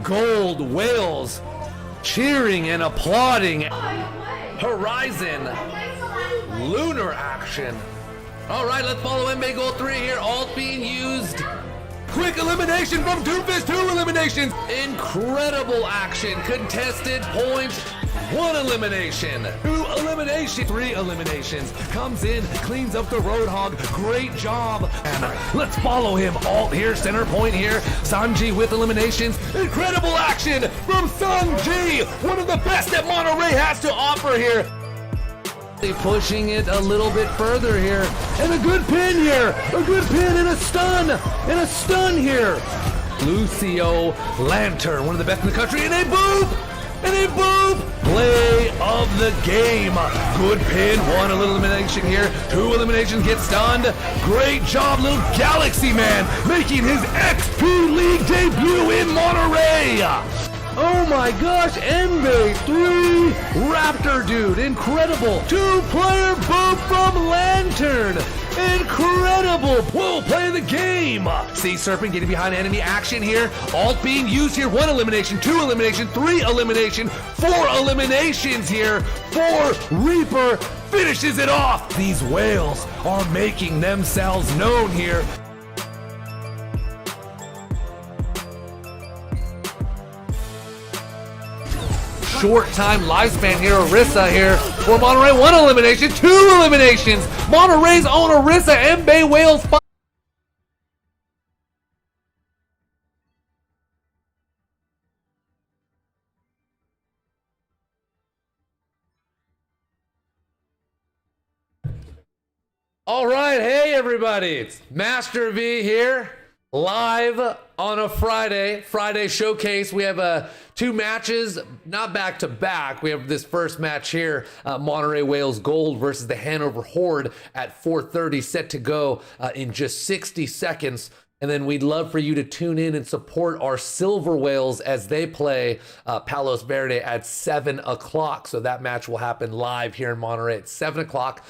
gold whales cheering and applauding. Horizon lunar action. All right, let's follow MB Gold 3 here. Alt being used. Quick elimination from Doomfist, 2 eliminations. Incredible action. Contested point. 1 elimination. 2 elimination. 3 eliminations. Comes in, cleans up the Roadhog. Great job. And let's follow him. Alt here, center point here. Sanji with eliminations. Incredible action from Sanji. One of the best that Monterey has to offer here. Pushing it a little bit further here, and a good pin here, a good pin and a stun here. Lucio Lantern, one of the best in the country, and a boop, play of the game. Good pin, 1 elimination here, 2 eliminations, get stunned. Great job, little Galaxy Man, making his XP League debut in Monterey. Oh my gosh, MB 3 Raptor dude, incredible. 2-player boop from Lantern, incredible. Whoa, play the game. Sea Serpent getting behind enemy action here. Alt being used here, 1 elimination, 2 elimination, 3 elimination, 4 eliminations here. 4 Reaper finishes it off. These whales are making themselves known here. Short time lifespan here. Orisa here for Monterey. 1 elimination, 2 eliminations. Monterey's own Orisa, MB Wales. All right, hey everybody, it's Master V here, live on a Friday showcase. We have 2 matches, not back to back. We have this first match here, Monterey Whales Gold versus the Hanover Horde at 4:30, set to go in just 60 seconds. And then we'd love for you to tune in and support our Silver Whales as they play Palos Verde at 7 o'clock. So that match will happen live here in Monterey at 7 o'clock.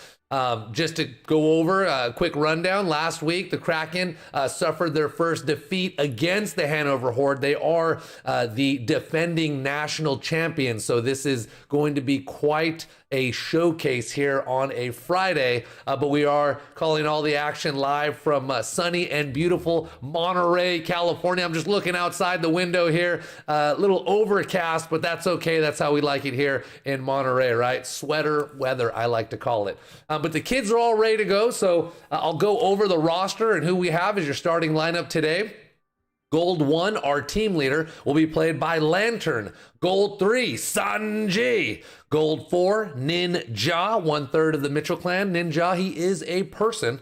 Just to go over a quick rundown, last week the Kraken suffered their first defeat against the Hanover Horde. They are the defending national champions, so this is going to be quite a showcase here on a Friday, but we are calling all the action live from sunny and beautiful Monterey, California. I'm just looking outside the window here, a little overcast, but that's okay. That's how we like it here in Monterey, right? Sweater weather, I like to call it. But the kids are all ready to go, so I'll go over the roster and who we have as your starting lineup today. Gold 1, our team leader, will be played by Lantern. Gold 3, Sanji. Gold 4, Ninja, 1/3 of the Mitchell clan. Ninja, he is a person.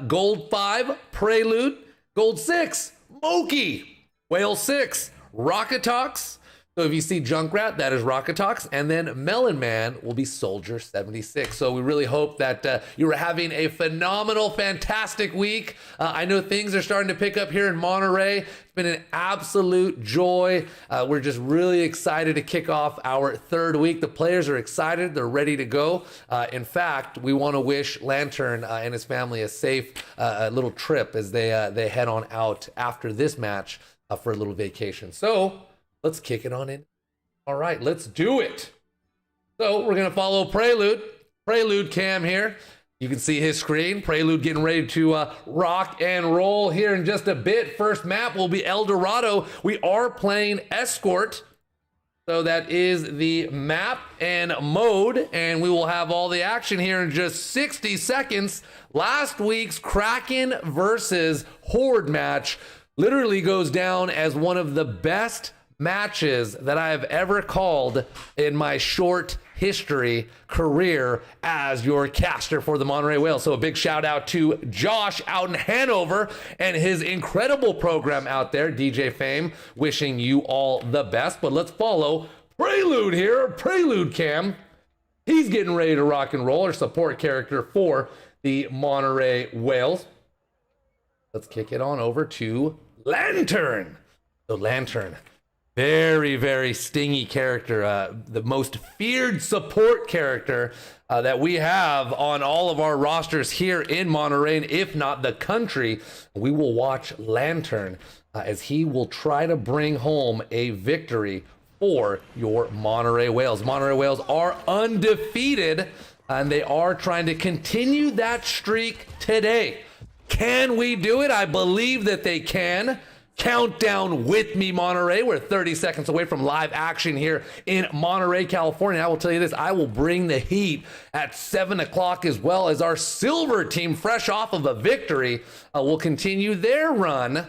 Gold 5, Prelude. Gold 6, Moki. Whale 6, Rocketox. So if you see Junkrat, that is Rocketox. And then Melon Man will be Soldier 76. So we really hope that you are having a phenomenal, fantastic week. I know things are starting to pick up here in Monterey. It's been an absolute joy. We're just really excited to kick off our 3rd week. The players are excited. They're ready to go. In fact, we want to wish Lantern and his family a safe little trip as they head on out after this match for a little vacation. So let's kick it on in. All right, let's do it. So we're going to follow Prelude cam here. You can see his screen. Prelude getting ready to rock and roll here in just a bit. First map will be El Dorado. We are playing Escort. So that is the map and mode, and we will have all the action here in just 60 seconds. Last week's Kraken versus Horde match literally goes down as one of the best matches that I have ever called in my short career as your caster for the Monterey Whales. So a big shout out to Josh out in Hanover and his incredible program out there, DJ Fame, wishing you all the best. But let's follow Prelude here, Prelude Cam. He's getting ready to rock and roll, our support character for the Monterey Whales. Let's kick it on over to Lantern. So Lantern, Very, very stingy character. The most feared support character that we have on all of our rosters here in Monterey, and if not the country. We will watch Lantern as he will try to bring home a victory for your Monterey Whales. Monterey Whales are undefeated, and they are trying to continue that streak today. Can we do it? I believe that they can. Countdown with me, Monterey. We're 30 seconds away from live action here in Monterey, California. I will tell you this, I will bring the heat at 7 o'clock, as well as our silver team, fresh off of a victory, will continue their run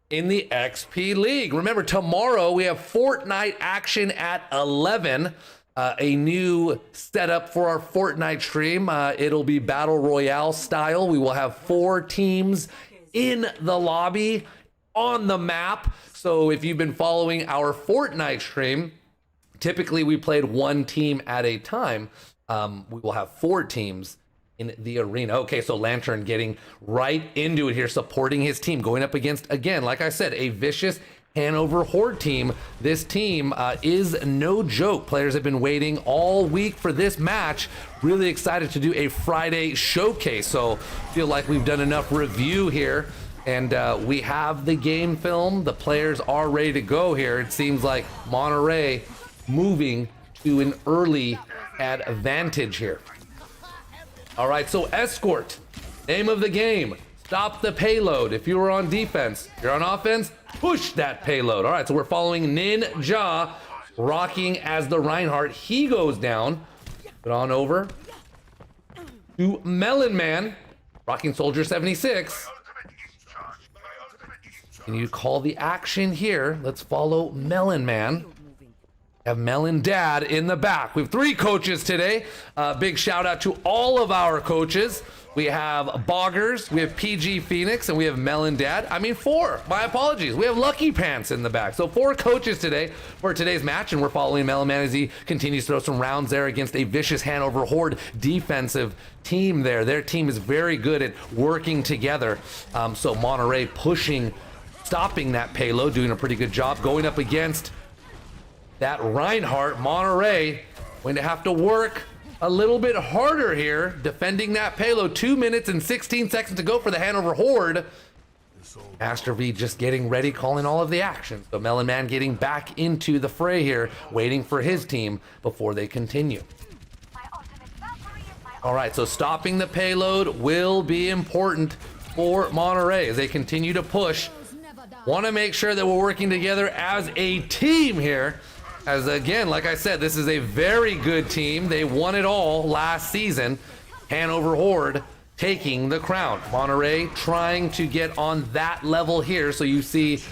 in the XP League. Remember, tomorrow we have Fortnite action at 11. A new setup for our Fortnite stream. It'll be Battle Royale style. We will have 4 teams in the lobby on the map. So if you've been following our Fortnite stream, typically we played 1 team at a time. We will have 4 teams in the arena. Okay, so Lantern getting right into it here, supporting his team, going up against, again, like I said, a vicious Hanover Horde team. This team is no joke. Players have been waiting all week for this match. Really excited to do a Friday showcase. So feel like we've done enough review here, and we have the game film. The players are ready to go here. It seems like Monterey moving to an early advantage here. All right, so Escort, name of the game. Stop the payload. If you were on defense, you're on offense, push that payload. All right, so we're following Ninja, rocking as the Reinhardt. He goes down. Put on over to Melon Man, rocking Soldier 76. Can you call the action here? Let's follow Melon Man. Have Melon Dad in the back. We have 3 coaches today. Big shout out to all of our coaches. We have Boggers, we have PG Phoenix, and we have Melon Dad. I mean 4, my apologies. We have Lucky Pants in the back. So 4 coaches today for today's match, and we're following Melon Man as he continues to throw some rounds there against a vicious Hanover Horde defensive team there. Their team is very good at working together. So Monterey pushing, stopping that payload, doing a pretty good job. Going up against that Reinhardt, Monterey going to have to work a little bit harder here, defending that payload. 2 minutes and 16 seconds to go for the Hanover Horde. Master V just getting ready, calling all of the action. So Melon Man getting back into the fray here, waiting for his team before they continue. All right, so stopping the payload will be important for Monterey as they continue to push. Want to make sure that we're working together as a team here. As again, like I said, this is a very good team. They won it all last season. Hanover Horde taking the crown. Monterey trying to get on that level here. So you see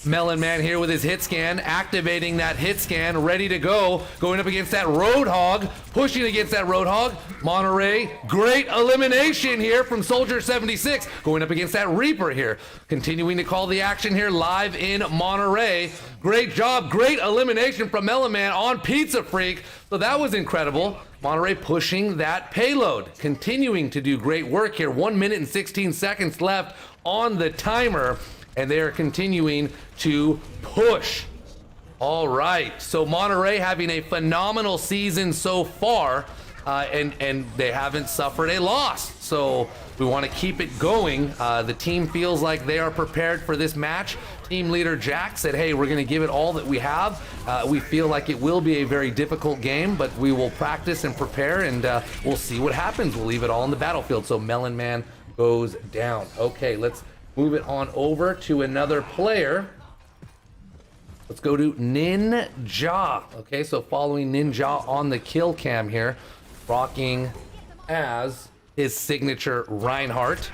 Melon Man here with his hit scan, activating that hit scan, ready to go, going up against that Roadhog, pushing against that Roadhog. Monterey, great elimination here from Soldier 76, going up against that Reaper here. Continuing to call the action here live in Monterey. Great job, great elimination from Melon Man on Pizza Freak. So that was incredible. Monterey pushing that payload, continuing to do great work here. 1 minute and 16 seconds left on the timer, and they are continuing to push. All right, so Monterey having a phenomenal season so far, and they haven't suffered a loss. So we want to keep it going. The team feels like they are prepared for this match. Team leader Jack said, hey, we're going to give it all that we have. We feel like it will be a very difficult game, but we will practice and prepare, and we'll see what happens. We'll leave it all on the battlefield. So Melon Man goes down. Okay, let's move it on over to another player. Let's go to Ninja. Okay, so following Ninja on the kill cam here, rocking as his signature Reinhardt.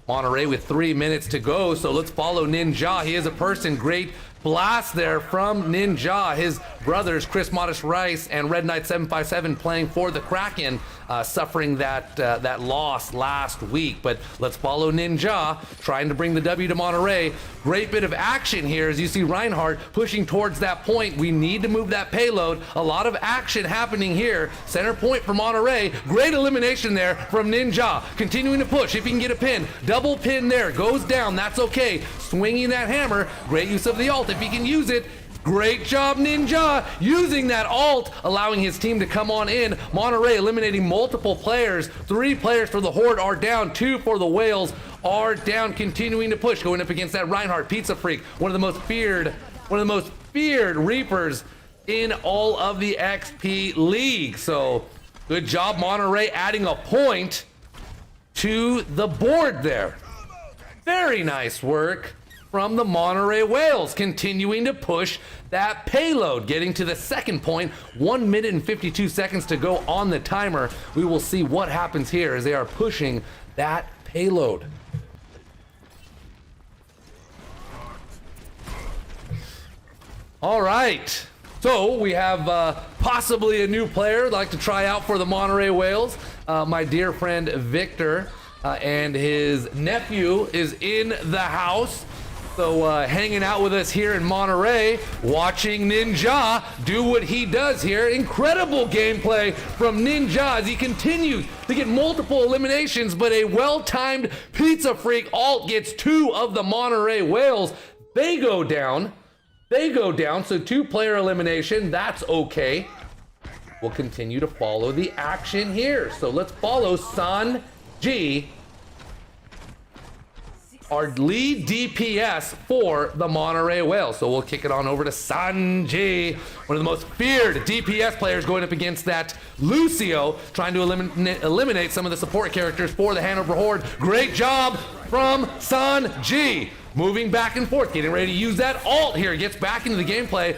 Monterey with 3 minutes to go, so let's follow Ninja. He is a person. Great blast there from Ninja. His brothers, Chris Modest Rice and Red Knight 757, playing for the Kraken, suffering that loss last week. But let's follow Ninja, trying to bring the W to Monterey. Great bit of action here as you see Reinhardt pushing towards that point. We need to move that payload. A lot of action happening here. Center point for Monterey. Great elimination there from Ninja. Continuing to push. If he can get a pin, double pin there, goes down. That's okay. Swinging that hammer. Great use of the ult if he can use it. Great job, Ninja, using that ult, allowing his team to come on in. Monterey eliminating multiple players. 3 players for the Horde are down. 2 for the Whales are down, continuing to push, going up against that Reinhardt Pizza Freak, one of the most feared Reapers in all of the XP League. So good job, Monterey, adding a point to the board there. Very nice work from the Monterey Whales, continuing to push that payload, getting to the second point. 1 minute and 52 seconds to go on the timer. We will see what happens here as they are pushing that payload. All right, so we have possibly a new player I'd like to try out for the Monterey Whales. My dear friend Victor and his nephew is in the house. So hanging out with us here in Monterey, watching Ninja do what he does here. Incredible gameplay from Ninja as he continues to get multiple eliminations, but a well-timed Pizza Freak ult gets 2 of the Monterey Whales. They go down, so 2-player elimination, that's okay. We'll continue to follow the action here. So let's follow Sanji, our lead DPS for the Monterey Whales. So we'll kick it on over to Sanji, one of the most feared DPS players, going up against that Lucio, trying to eliminate some of the support characters for the Hanover Horde. Great job from Sanji. Moving back and forth, getting ready to use that ult here. Gets back into the gameplay.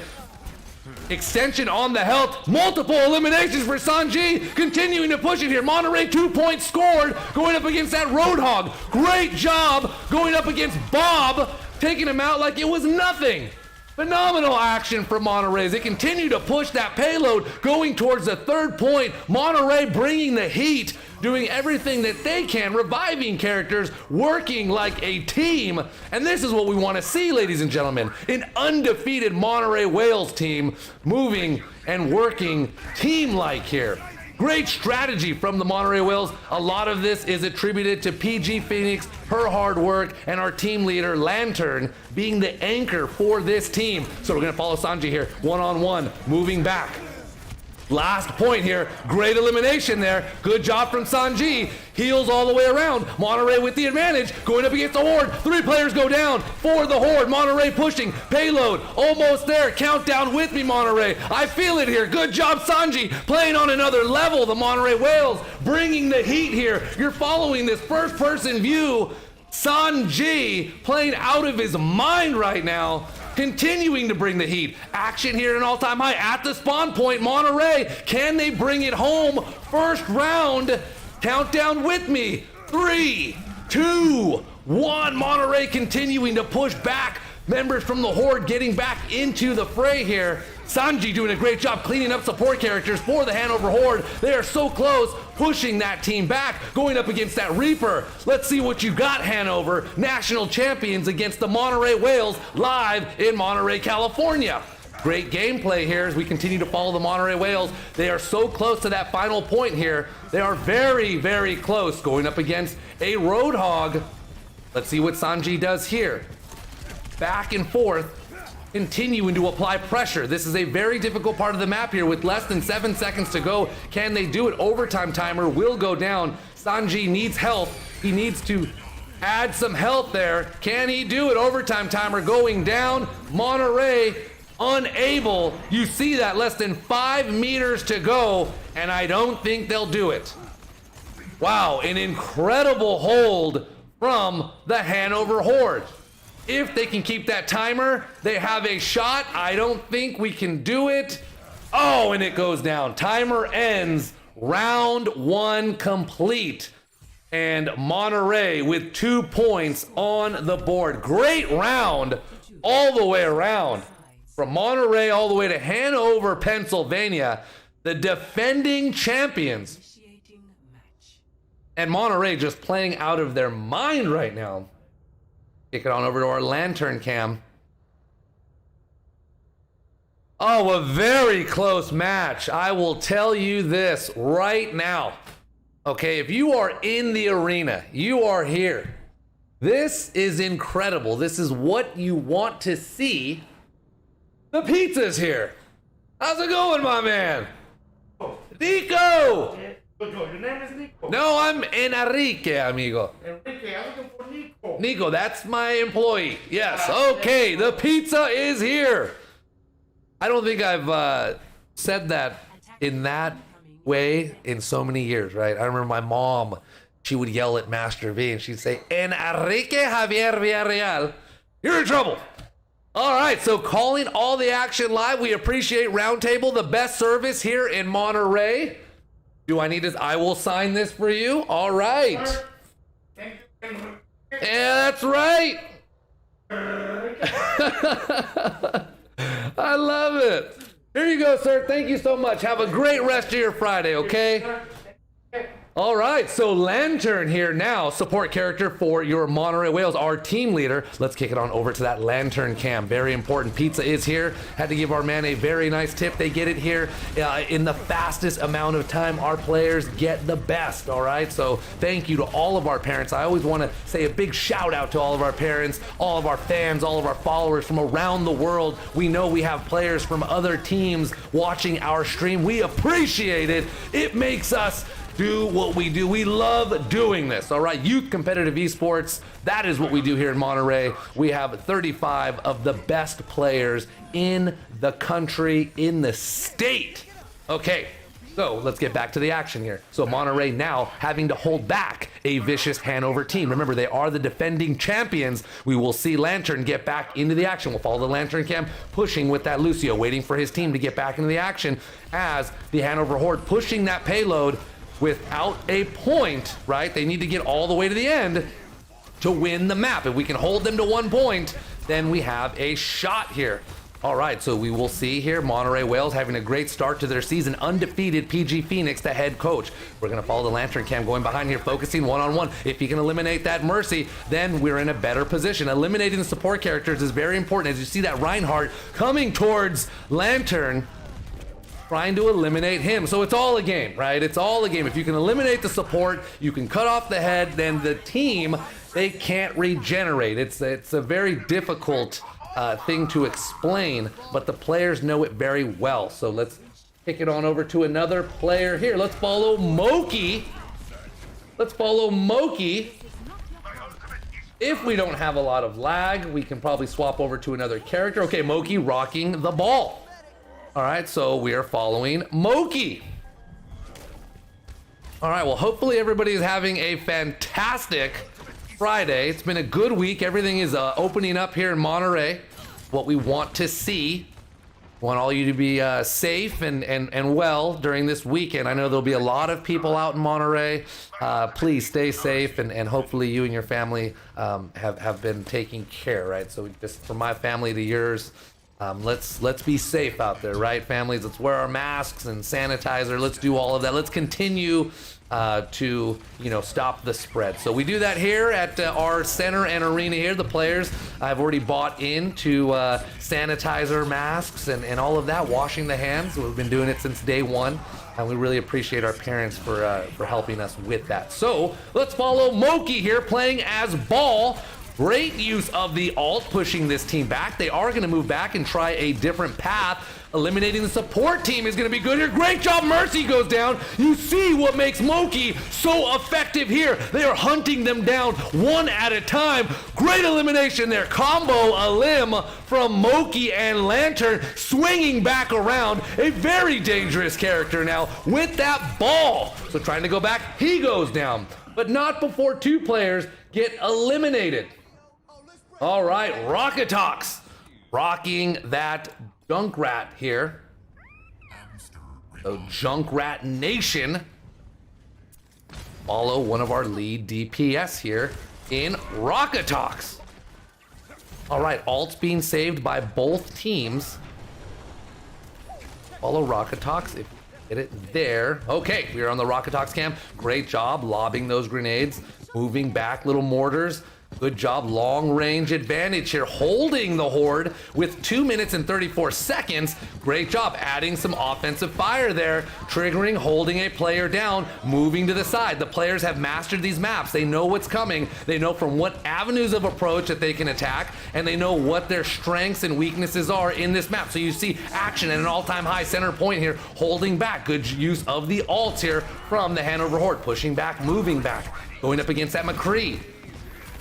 Extension on the health. Multiple eliminations for Sanji. Continuing to push it here. Monterey 2 points scored. Going up against that Roadhog. Great job going up against Bob. Taking him out like it was nothing. Phenomenal action from Monterey as they continue to push that payload, going towards the 3rd point. Monterey bringing the heat, doing everything that they can, reviving characters, working like a team. And this is what we want to see, ladies and gentlemen. An undefeated Monterey Whales team moving and working team-like here. Great strategy from the Monterey Whales. A lot of this is attributed to PG Phoenix, her hard work, and our team leader, Lantern, being the anchor for this team. So we're gonna follow Sanji here, one-on-one, moving back. Last point here, great elimination there. Good job from Sanji. Heals all the way around. Monterey with the advantage, going up against the Horde. 3 players go down for the Horde. Monterey pushing, payload, almost there. Countdown with me, Monterey. I feel it here. Good job, Sanji, playing on another level. The Monterey Whales bringing the heat here. You're following this first-person view. Sanji playing out of his mind right now, continuing to bring the heat. Action here at an all-time high at the spawn point. Monterey, can they bring it home? First round, countdown with me. 3, 2, 1. Monterey continuing to push back. Members from the Horde getting back into the fray here. Sanji doing a great job cleaning up support characters for the Hanover Horde. They are so close, pushing that team back, going up against that Reaper. Let's see what you got, Hanover. National champions against the Monterey Whales, live in Monterey, California. Great gameplay here as we continue to follow the Monterey Whales. They are so close to that final point here. They are very, very close, going up against a Roadhog. Let's see what Sanji does here. Back and forth, continuing to apply pressure. This is a very difficult part of the map here with less than 7 seconds to go. Can they do it? Overtime timer will go down. Sanji needs health. He needs to add some health there. Can he do it? Overtime timer going down. Monterey unable. You see that, less than 5 meters to go, and I don't think they'll do it. Wow, an incredible hold from the Hanover Horde. If they can keep that timer, they have a shot. I don't think we can do it. Oh, and it goes down. Timer ends. Round 1 complete. And Monterey with 2 points on the board. Great round all the way around. From Monterey all the way to Hanover, Pennsylvania, the defending champions. And Monterey just playing out of their mind right now. Kick it on over to our Lantern cam. Oh, a very close match. I will tell you this right now. Okay, if you are in the arena, you are here. This is incredible. This is what you want to see The pizza's here. How's it going, my man? Nico! Your name is Nico. No, I'm Enrique, amigo. Enrique, I'm looking for Nico. Nico, that's my employee. Yes, okay, the pizza is here. I don't think I've said that in that way in so many years, right? I remember my mom, she would yell at Master V and she'd say, Enrique Javier Villarreal, you're in trouble. All right, so calling all the action live. We appreciate Roundtable, the best service here in Monterey. Do I need this? I will sign this for you. All right. Yeah, that's right. I love it. Here you go, sir. Thank you so much. Have a great rest of your Friday, okay? All right, so Lantern here now, support character for your Monterey Whales, our team leader. Let's kick it on over to that Lantern cam. Very important. Pizza is here. Had to give our man a very nice tip. They get it here in the fastest amount of time. Our players get the best, all right? So thank you to all of our parents. I always want to say a big shout out to all of our parents, all of our fans, all of our followers from around the world. We know we have players from other teams watching our stream. We appreciate it. It makes us do what we do. We love doing this, all right? Youth competitive esports, that is what we do here in Monterey. We have 35 of the best players in the country, in the state. Okay, so let's get back to the action here. So Monterey now having to hold back a vicious Hanover team. Remember, they are the defending champions. We will see Lantern get back into the action. We'll follow the Lantern cam, pushing with that Lucio, waiting for his team to get back into the action as the Hanover Horde pushing that payload without a point, right? They need to get all the way to the end to win the map. If we can hold them to 1 point, then we have a shot here. All right, so we will see here Monterey Whales having a great start to their season. Undefeated PG Phoenix, the head coach. We're gonna follow the Lantern cam going behind here, focusing one-on-one. If he can eliminate that Mercy, then we're in a better position. Eliminating the support characters is very important. As you see that Reinhardt coming towards Lantern, trying to eliminate him. So it's all a game, right? It's all a game. If you can eliminate the support, you can cut off the head, then the team, they can't regenerate. It's a very difficult thing to explain, but the players know it very well. So let's kick it on over to another player here. Let's follow Moki. Let's follow Moki. If we don't have a lot of lag, we can probably swap over to another character. Okay, Moki rocking the ball. All right, so we are following Moki. All right, well, hopefully everybody is having a fantastic Friday. It's been a good week. Everything is opening up here in Monterey. What we want to see. Want all you to be safe and well during this weekend. I know there'll be a lot of people out in Monterey. Please stay safe, and hopefully you and your family have been taking care, right? So just from my family to yours, let's be safe out there, right, families? Let's wear our masks and sanitizer. Let's do all of that. Let's continue to stop the spread. So we do that here at our center and arena here. The players I've already bought into sanitizer, masks, and all of that, washing the hands. We've been doing it since day one, and we really appreciate our parents for helping us with that. So let's follow Moki here, playing as Ball. Great use of the ult, pushing this team back. They are going to move back and try a different path. Eliminating the support team is going to be good here. Great job. Mercy goes down. You see what makes Moki so effective here. They are hunting them down one at a time. Great elimination there. Combo a limb from Moki and Lantern, swinging back around. A very dangerous character now with that ball. So trying to go back, he goes down. But not before two players get eliminated. All right, Rocketox rocking that Junkrat here. So Junkrat Nation. Follow one of our lead DPS here in Rocketox. All right, ults being saved by both teams. Follow Rocketox. If get it there. Okay, we are on the Rocketox cam. Great job lobbing those grenades, moving back, little mortars. Good job, long range advantage here, holding the Horde with 2 minutes and 34 seconds. Great job adding some offensive fire there, triggering, holding a player down, moving to the side. The players have mastered these maps. They know what's coming. They know from what avenues of approach that they can attack, and they know what their strengths and weaknesses are in this map. So you see action at an all-time high center point here, holding back. Good use of the ults here from the Hanover Horde, pushing back, moving back, going up against that McCree.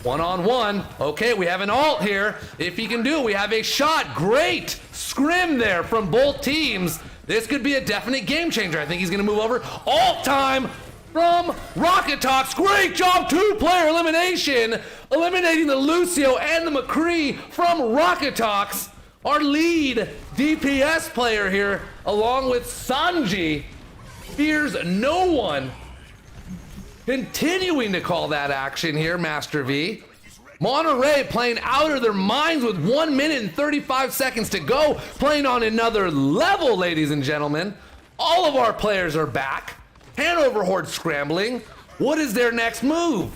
One-on-one. Okay, we have an ult here. If he can do it, we have a shot. Great scrim there from both teams. This could be a definite game changer. I think he's going to move over. Ult time from Rocket Talks. Great job, two-player elimination. Eliminating the Lucio and the McCree from Rocket Talks. Our lead DPS player here, along with Sanji, fears no one. Continuing to call that action here, Master V. Monterey playing out of their minds with 1 minute and 35 seconds to go. Playing on another level, ladies and gentlemen. All of our players are back. Hanover Horde scrambling. What is their next move?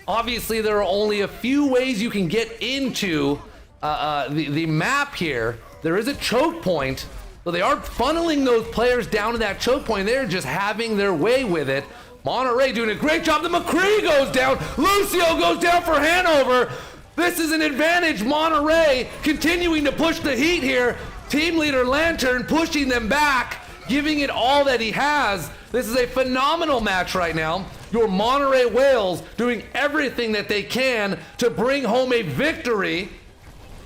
Obviously, there are only a few ways you can get into the map here. There is a choke point. So they are funneling those players down to that choke point. They're just having their way with it. Monterey doing a great job. The McCree goes down. Lucio goes down for Hanover. This is an advantage. Monterey continuing to push the heat here. Team leader Lantern pushing them back, giving it all that he has. This is a phenomenal match right now. Your Monterey Whales doing everything that they can to bring home a victory.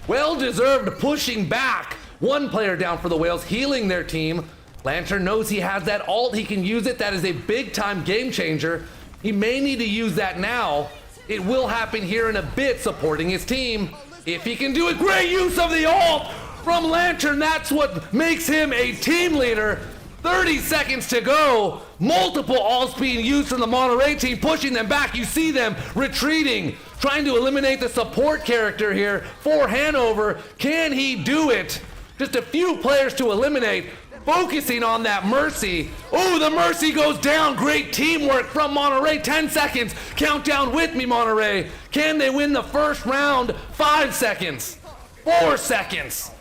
Well-deserved, pushing back. One player down for the Whales, healing their team. Lantern knows he has that ult, he can use it. That is a big time game changer. He may need to use that now. It will happen here in a bit, supporting his team. If he can do it, great use of the ult from Lantern. That's what makes him a team leader. 30 seconds to go. Multiple ults being used from the Monterey team, pushing them back. You see them retreating, trying to eliminate the support character here for Hanover. Can he do it? Just a few players to eliminate. Focusing on that Mercy. Oh, the Mercy goes down. Great teamwork from Monterey. 10 seconds. Countdown with me, Monterey. Can they win the first round? 5 seconds. 4 seconds.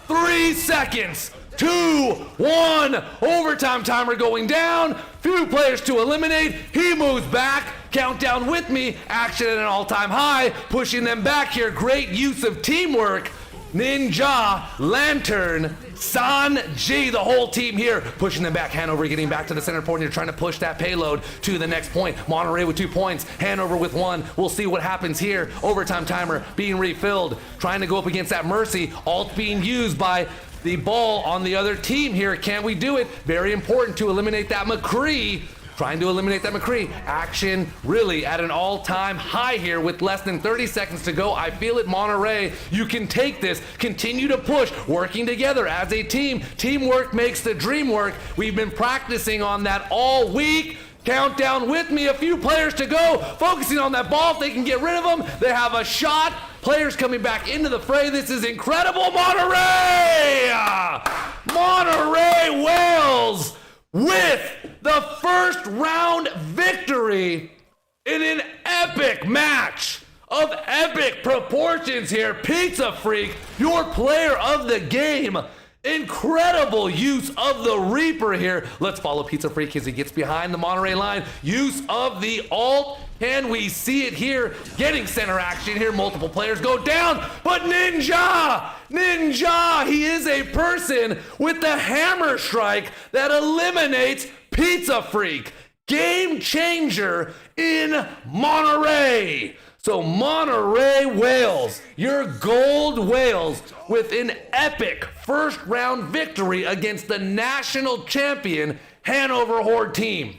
3 seconds. 2, 1. Overtime timer going down. Few players to eliminate. He moves back. Countdown with me. Action at an all-time high. Pushing them back here. Great use of teamwork. Ninja, Lantern, Sanji, the whole team here pushing them back. Hanover getting back to the center point here, trying to push that payload to the next point. Monterey with 2 points, Hanover with 1. We'll see what happens here. Overtime timer being refilled, trying to go up against that Mercy. Ult being used by the ball on the other team here. Can we do it? Very important to eliminate that McCree. Trying to eliminate that McCree. Action really at an all-time high here with less than 30 seconds to go. I feel it, Monterey. You can take this. Continue to push. Working together as a team. Teamwork makes the dream work. We've been practicing on that all week. Countdown with me. A few players to go. Focusing on that ball. If they can get rid of them, they have a shot. Players coming back into the fray. This is incredible. Monterey! Monterey Whales with the first round victory in an epic match of epic proportions here. Pizza Freak, your player of the game. Incredible use of the Reaper here. Let's follow Pizza Freak as he gets behind the Monterey line. Use of the ult. Can we see it here? Getting center action here. Multiple players go down, but Ninja! Ninja! He is a person with the hammer strike that eliminates Pizza Freak. Game changer in Monterey. So Monterey Whales, your gold whales with an epic first round victory against the national champion Hanover Horde team.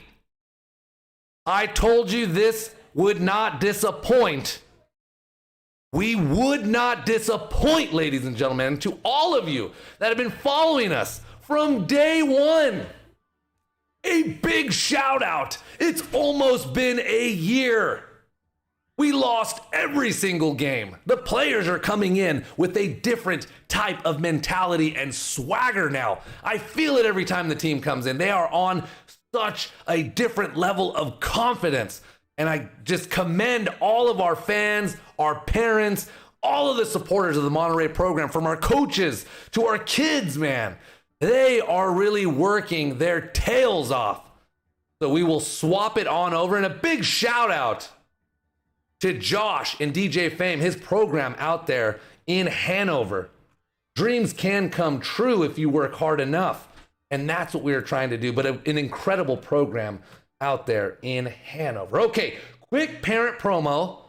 I told you this would not disappoint. We would not disappoint, ladies and gentlemen, to all of you that have been following us from day one. A big shout out. It's almost been a year. We lost every single game. The players are coming in with a different type of mentality and swagger now. I feel it every time the team comes in. They are on such a different level of confidence. And I just commend all of our fans, our parents, all of the supporters of the Monterey program, from our coaches to our kids, man. They are really working their tails off. So we will swap it on over. And a big shout out to Josh and DJ Fame, his program out there in Hanover. Dreams can come true if you work hard enough. And that's what we are trying to do. But an incredible program out there in Hanover. Okay, quick parent promo.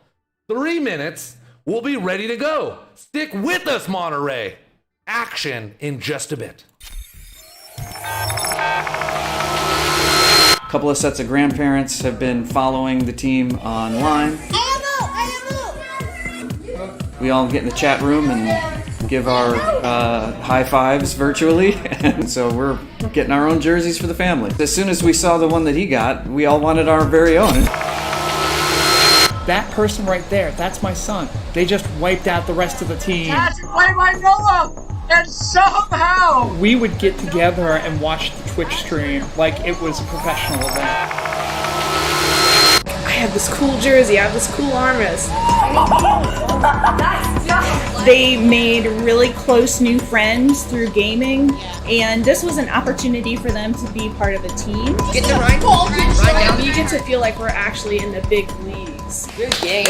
3 minutes. We'll be ready to go. Stick with us, Monterey. Action in just a bit. A couple of sets of grandparents have been following the team online. We all get in the chat room and give our high fives virtually, and so we're getting our own jerseys for the family. As soon as we saw the one that he got, we all wanted our very own. That person right there, that's my son. They just wiped out the rest of the team. That's play by Noah, and somehow We would get together and watch the Twitch stream like it was a professional event. I have this cool jersey, I have this cool armrest. They made really close new friends through gaming, and this was an opportunity for them to be part of a team. Get the right ball. Right You get to feel like we're actually in the big leagues. Good game.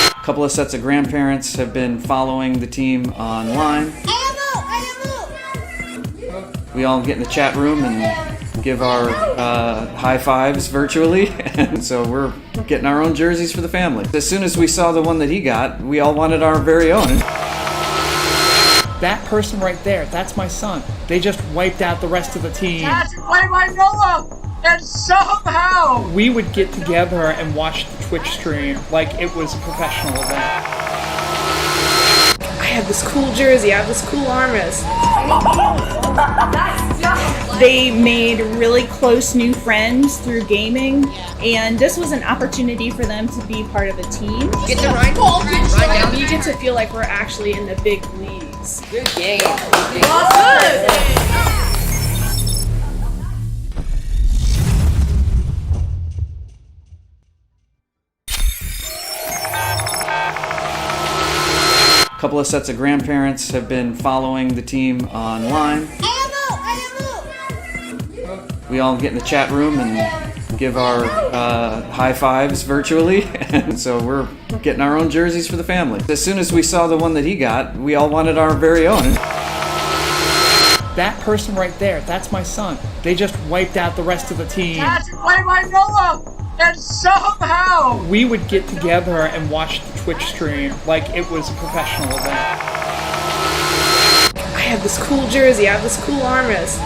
A couple of sets of grandparents have been following the team online. We all get in the chat room and give our high fives virtually, and so we're getting our own jerseys for the family. As soon as we saw the one that he got, we all wanted our very own. That person right there, that's my son. They just wiped out the rest of the team. that's play by Noah, and somehow We would get together and watch the Twitch stream like it was a professional event. I have this cool jersey, I have this cool armrest. They made really close new friends through gaming, and this was an opportunity for them to be part of a team. Get the right ball. Right You get to feel like we're actually in the big leagues. Good game. A couple of sets of grandparents have been following the team online. We all get in the chat room and give our high fives virtually, and so we're getting our own jerseys for the family. As soon as we saw the one that he got, we all wanted our very own. That person right there, that's my son. They just wiped out the rest of the team. that's play by Noah, and somehow We would get together and watch the Twitch stream like it was a professional event. I have this cool jersey, I have this cool armrest.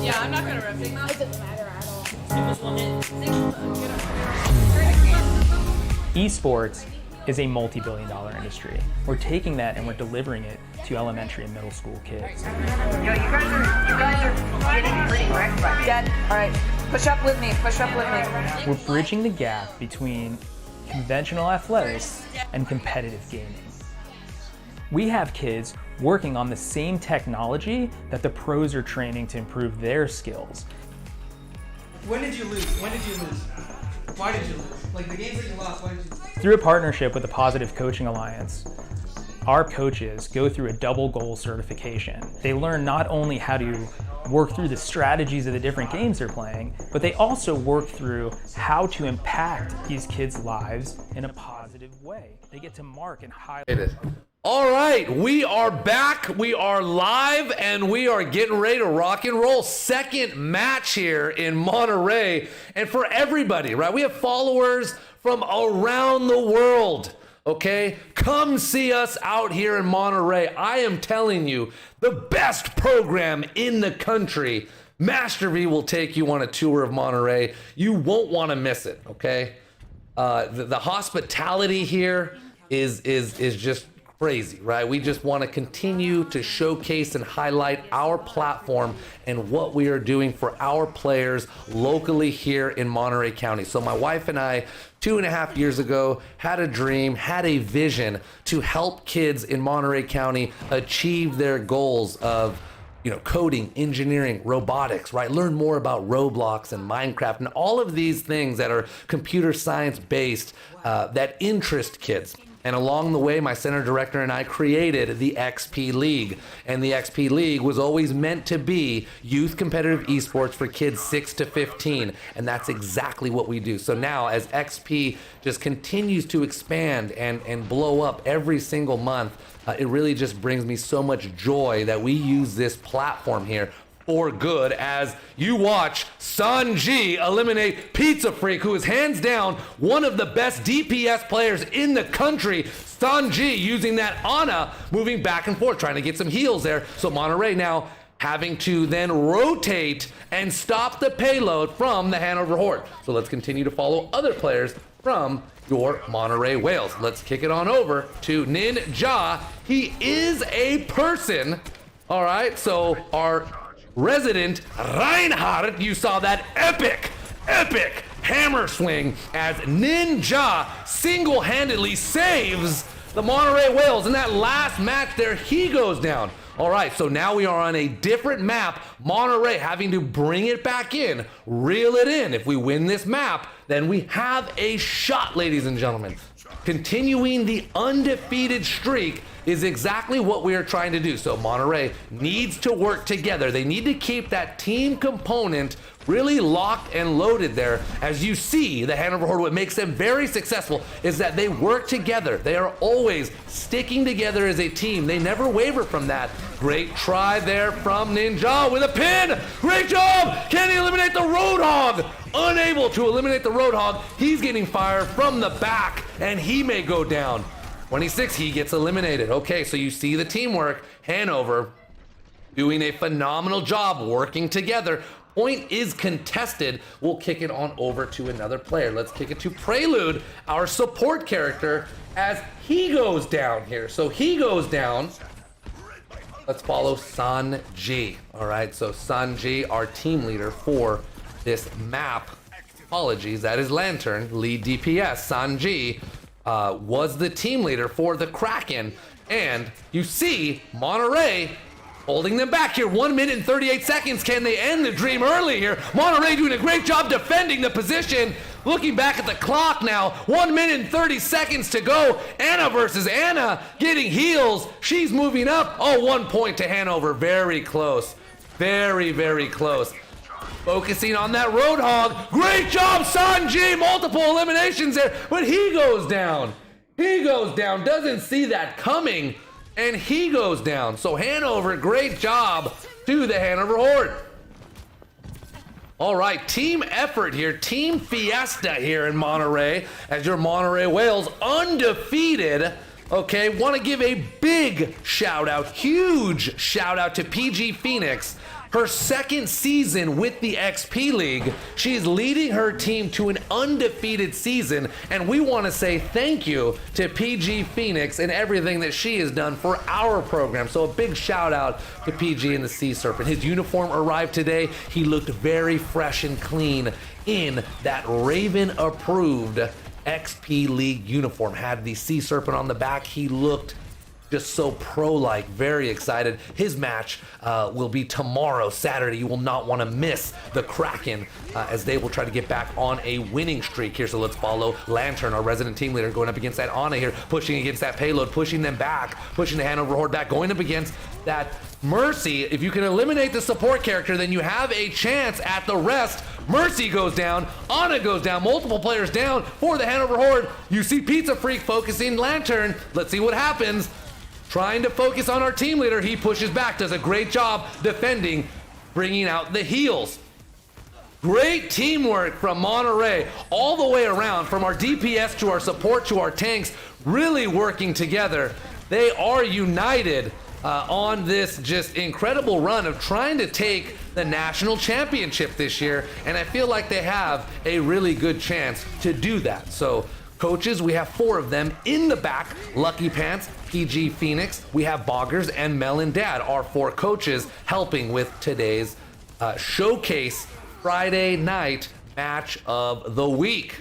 Yeah, I'm not gonna rip it. It doesn't matter at all. Esports is a multi-billion-dollar industry. We're taking that and we're delivering it to elementary and middle school kids. Yo, you guys are getting pretty wrecked by Dad, alright. Push up with me, push up with me. We're bridging the gap between conventional athletics and competitive gaming. We have kids working on the same technology that the pros are training to improve their skills. When did you lose? When did you lose? Why did you lose? Like the games that you lost, why did you lose? Through a partnership with the Positive Coaching Alliance, our coaches go through a double goal certification. They learn not only how to work through the strategies of the different games they're playing, but they also work through how to impact these kids' lives in a positive way. They get to mark and highlight. All right, we are back. We are live, and we are getting ready to rock and roll. Second match here in Monterey, and for everybody, right? We have followers from around the world. Okay, come see us out here in Monterey. I am telling you, the best program in the country. Master V will take you on a tour of Monterey. You won't want to miss it. Okay, the hospitality here is just crazy, right? We just want to continue to showcase and highlight our platform and what we are doing for our players locally here in Monterey County. So my wife and I, 2.5 years ago, had a dream, had a vision to help kids in Monterey County achieve their goals of coding, engineering, robotics, right? Learn more about Roblox and Minecraft and all of these things that are computer science based that interest kids. And along the way, my center director and I created the XP League. And the XP League was always meant to be youth competitive esports for kids 6 to 15. And that's exactly what we do. So now as XP just continues to expand and blow up every single month, it really just brings me so much joy that we use this platform here for good as you watch Sanji eliminate Pizza Freak, who is hands down one of the best DPS players in the country. Sanji using that Ana, moving back and forth, trying to get some heals there. So Monterey now having to then rotate and stop the payload from the Hanover Horde. So let's continue to follow other players from your Monterey Whales. Let's kick it on over to Ninja. He is a person. All right, so our resident Reinhardt, you saw that epic hammer swing as Ninja single-handedly saves the Monterey Whales. In that last match there, he goes down. All right, so now we are on a different map. Monterey having to bring it back in, reel it in. If we win this map, then we have a shot, ladies and gentlemen. Continuing the undefeated streak is exactly what we are trying to do. So Monterey needs to work together. They need to keep that team component really locked and loaded there. As you see, the Hanover Horde, what makes them very successful is that they work together. They are always sticking together as a team. They never waver from that. Great try there from Ninja with a pin. Great job. Can he eliminate the Roadhog? Unable to eliminate the Roadhog. He's getting fire from the back and he may go down. 26, he gets eliminated. Okay, so you see the teamwork. Hanover doing a phenomenal job working together. Point is contested. We'll kick it on over to another player. Let's kick it to Prelude, our support character, as he goes down here. So he goes down. Let's follow Sanji. All right, so Sanji, our team leader for this map. Apologies, that is Lantern, lead DPS. Sanji was the team leader for the Kraken. And you see Monterey holding them back here. 1 minute and 38 seconds. Can they end the dream early here? Monterey doing a great job defending the position. Looking back at the clock now, 1 minute and 30 seconds to go. Anna versus Anna getting heals. She's moving up. Oh, 1 point to Hanover. Very close. Very, very close. Focusing on that Roadhog. Great job, Sanji. Multiple eliminations there, but he goes down. He goes down. Doesn't see that coming, and he goes down. So Hanover, great job to the Hanover Horde. All right, team effort here. Team fiesta here in Monterey as your Monterey Whales undefeated. Okay, want to give a big shout out, huge shout out to PG Phoenix. Her second season with the XP League, she is leading her team to an undefeated season, and we want to say thank you to PG Phoenix and everything that she has done for our program. So a big shout out to PG and the Sea Serpent. His uniform arrived today. He looked very fresh and clean in that Raven approved XP League uniform. Had the Sea Serpent on the back. He looked just so pro-like, very excited. His match will be tomorrow, Saturday. You will not want to miss the Kraken as they will try to get back on a winning streak here. So let's follow Lantern, our resident team leader, going up against that Ana here, pushing against that payload, pushing them back, pushing the Hanover Horde back, going up against that Mercy. If you can eliminate the support character, then you have a chance at the rest. Mercy goes down, Ana goes down, multiple players down for the Hanover Horde. You see Pizza Freak focusing Lantern. Let's see what happens. Trying to focus on our team leader. He pushes back, does a great job defending, bringing out the heals. Great teamwork from Monterey all the way around, from our DPS to our support to our tanks, really working together. They are united on this just incredible run of trying to take the national championship this year, and I feel like they have a really good chance to do that. So coaches, we have 4 of them in the back. Lucky Pants, PG Phoenix, we have Boggers, and Melon Dad, our 4 coaches, helping with today's showcase Friday night match of the week.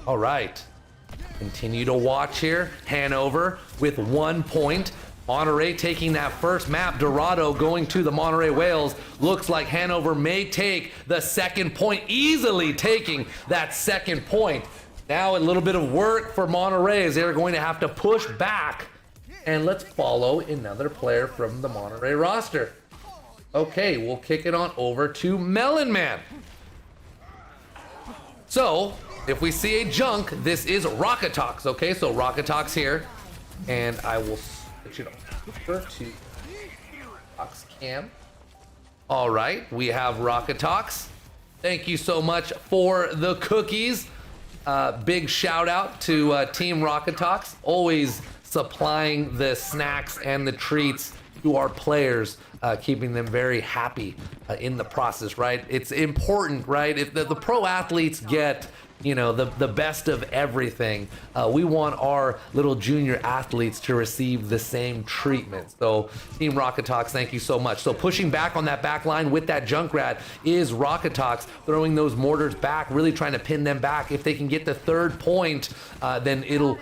All right, continue to watch here. Hanover with 1 point. Monterey taking that first map. Dorado going to the Monterey Whales. Looks like Hanover may take the second point, easily taking that second point. Now a little bit of work for Monterey as they're going to have to push back. And let's follow another player from the Monterey roster. Okay, we'll kick it on over to Melon Man. So, if we see a junk, this is Rocketox. Okay, so Rocketox here. And I will switch it over to Fox Cam. All right, we have Rocketox. Thank you so much for the cookies. Big shout out to Team Rocketox, always supplying the snacks and the treats to our players, keeping them very happy in the process, right? It's important, right? If the pro athletes get, you know, the best of everything, we want our little junior athletes to receive the same treatment. So Team Rocketox, thank you so much. So pushing back on that back line with that Junkrat is Rocketox, throwing those mortars back, really trying to pin them back. If they can get the 3rd point, then it'll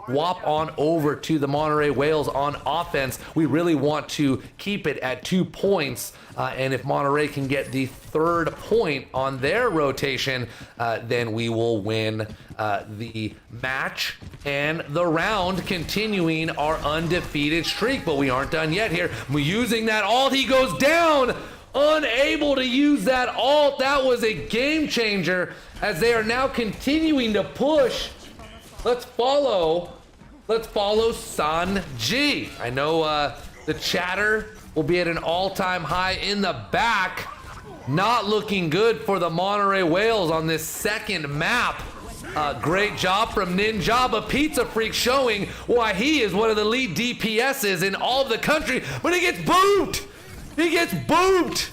swap on over to the Monterey Whales on offense. We really want to keep it at 2 points. And if Monterey can get the 3rd point on their rotation, then we will win the match and the round, continuing our undefeated streak. But we aren't done yet here. We're using that ult. He goes down, unable to use that ult. That was a game changer as they are now continuing to push. Let's follow Sanji. I know the chatter will be at an all-time high in the back. Not looking good for the Monterey Whales on this second map. Great job from Ninja, but Pizza Freak showing why he is one of the lead DPSs in all of the country, but he gets booped. He gets booped.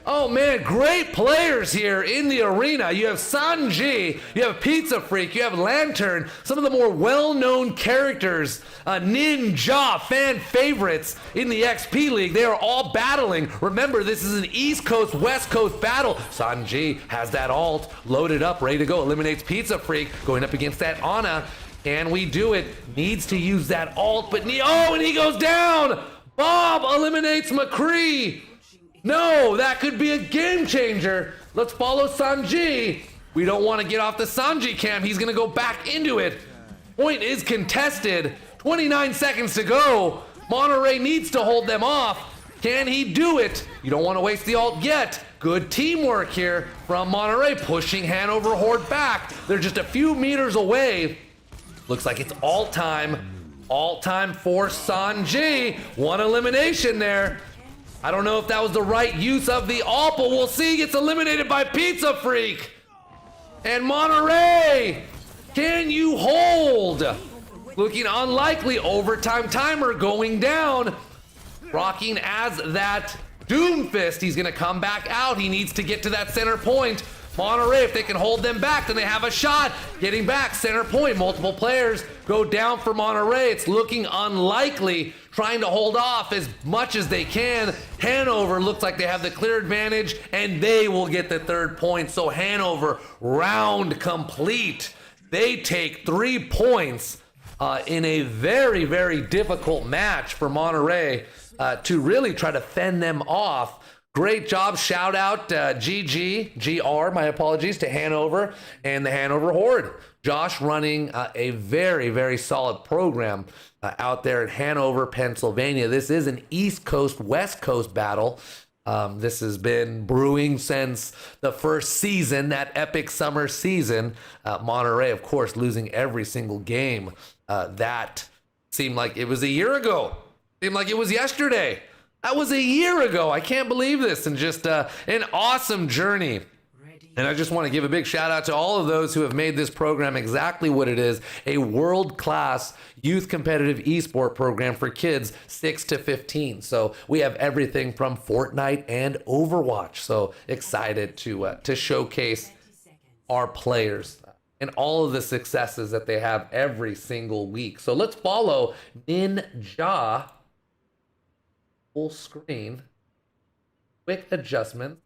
Oh man, great players here in the arena. You have Sanji, you have Pizza Freak, you have Lantern, some of the more well-known characters, Ninja, fan favorites in the XP League. They are all battling. Remember, this is an East Coast, West Coast battle. Sanji has that ult loaded up, ready to go. Eliminates Pizza Freak, going up against that Ana. Can we do it? Needs to use that ult, but and he goes down! Bob eliminates McCree. No, that could be a game changer. Let's follow Sanji. We don't want to get off the Sanji cam. He's going to go back into it. Point is contested. 29 seconds to go. Monterey needs to hold them off. Can he do it? You don't want to waste the ult yet. Good teamwork here from Monterey, pushing Hanover Horde back. They're just a few meters away. Looks like it's all time for Sanji. One elimination there. I don't know if that was the right use of the ult, but we'll see. He gets eliminated by Pizza Freak. And Monterey, can you hold? Looking unlikely. Overtime timer going down. Rocking as that Doomfist. He's going to come back out. He needs to get to that center point. Monterey, if they can hold them back, then they have a shot. Getting back, center point. Multiple players go down for Monterey. It's looking unlikely. Trying to hold off as much as they can. Hanover looks like they have the clear advantage, and they will get the 3rd point. So Hanover, round complete. They take 3 points in a very, very difficult match for Monterey to really try to fend them off. Great job. Shout out GR, my apologies, to Hanover and the Hanover Horde. Josh running a very, very solid program out there in Hanover, Pennsylvania. This is an East Coast, West Coast battle. This has been brewing since the first season, that epic summer season. Monterey, of course, losing every single game. That seemed like it was a year ago. Seemed like it was yesterday. That was a year ago. I can't believe this. And just an awesome journey. And I just want to give a big shout out to all of those who have made this program exactly what it is, a world-class youth competitive esport program for kids 6 to 15. So we have everything from Fortnite and Overwatch. So excited to showcase our players. and all of the successes that they have every single week. So let's follow Ninja. Full screen. Quick adjustments.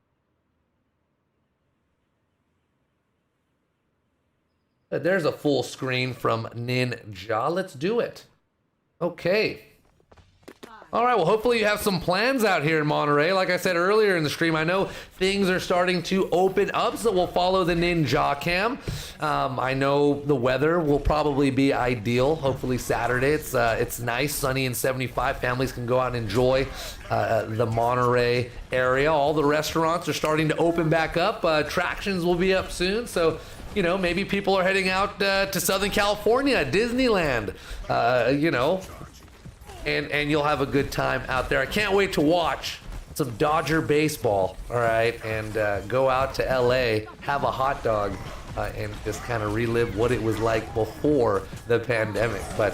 There's a full screen from Ninja. Let's do it. Okay. All right, well, hopefully you have some plans out here in Monterey. Like I said earlier in the stream, I know things are starting to open up, so we'll follow the Ninja cam. I know the weather will probably be ideal. Hopefully Saturday, it's nice, sunny and 75. Families can go out and enjoy the Monterey area. All the restaurants are starting to open back up. Attractions will be up soon, so you know, maybe people are heading out to Southern California, Disneyland, you know, and you'll have a good time out there. I can't wait to watch some Dodger baseball, all right, and go out to LA, have a hot dog, and just kind of relive what it was like before the pandemic. But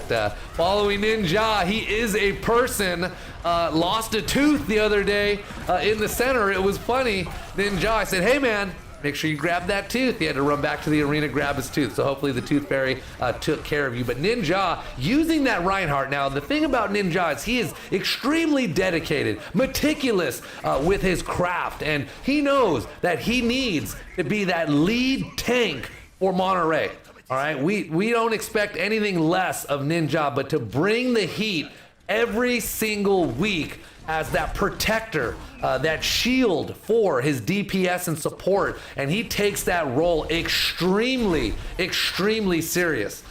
following Ninja, he is a person, lost a tooth the other day in the center. It was funny. Ninja, I said, hey man, make sure you grab that tooth. He had to run back to the arena, grab his tooth. So hopefully the tooth fairy took care of you. But Ninja, using that Reinhardt. Now, the thing about Ninja is he is extremely dedicated, meticulous with his craft. And he knows that he needs to be that lead tank for Monterey. All right, we don't expect anything less of Ninja, but to bring the heat every single week as that protector, that shield for his DPS and support, and he takes that role extremely, extremely serious.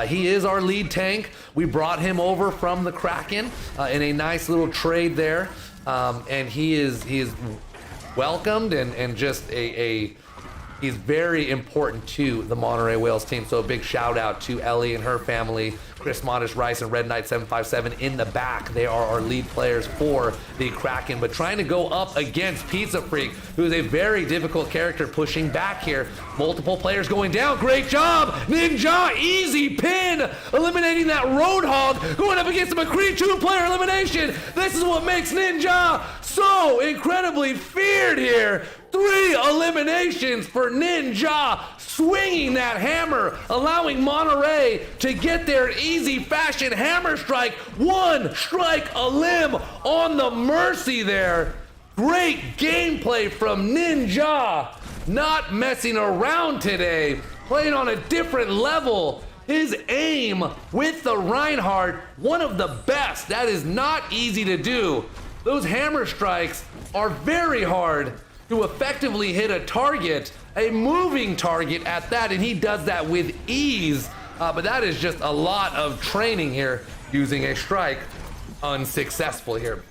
He is our lead tank. We brought him over from the Kraken in a nice little trade there, and he is welcomed and just he's very important to the Monterey Whales team. So a big shout out to Ellie and her family, Chris Modish Rice and Red Knight 757 in the back. They are our lead players for the Kraken, but trying to go up against Pizza Freak, who is a very difficult character, pushing back here. Multiple players going down. Great job, Ninja, easy pin, eliminating that Roadhog, going up against the McCree 2-player elimination. This is what makes Ninja so incredibly feared here. 3 eliminations for Ninja, swinging that hammer, allowing Monterey to get their easy fashion hammer strike. 1 strike a limb on the Mercy there. Great gameplay from Ninja, not messing around today, playing on a different level. His aim with the Reinhardt, one of the best. That is not easy to do. Those hammer strikes are very hard to effectively hit a target, a moving target at that, and he does that with ease. But that is just a lot of training here, using a strike unsuccessful here.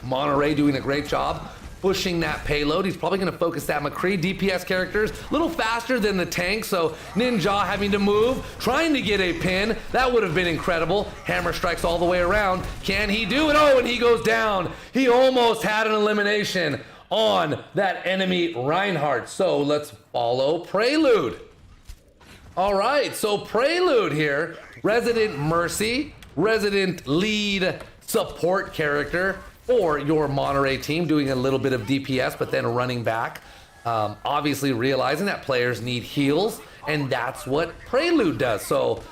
Monterey doing a great job pushing that payload. He's probably going to focus that McCree DPS characters a little faster than the tank, so Ninja having to move, trying to get a pin. That would have been incredible. Hammer strikes all the way around. Can he do it? Oh, and he goes down. He almost had an elimination on that enemy Reinhardt. So let's follow Prelude. All right, so Prelude here, resident Mercy, resident lead support character for your Monterey team, doing a little bit of DPS, but then running back. Obviously realizing that players need heals, and that's what Prelude does. So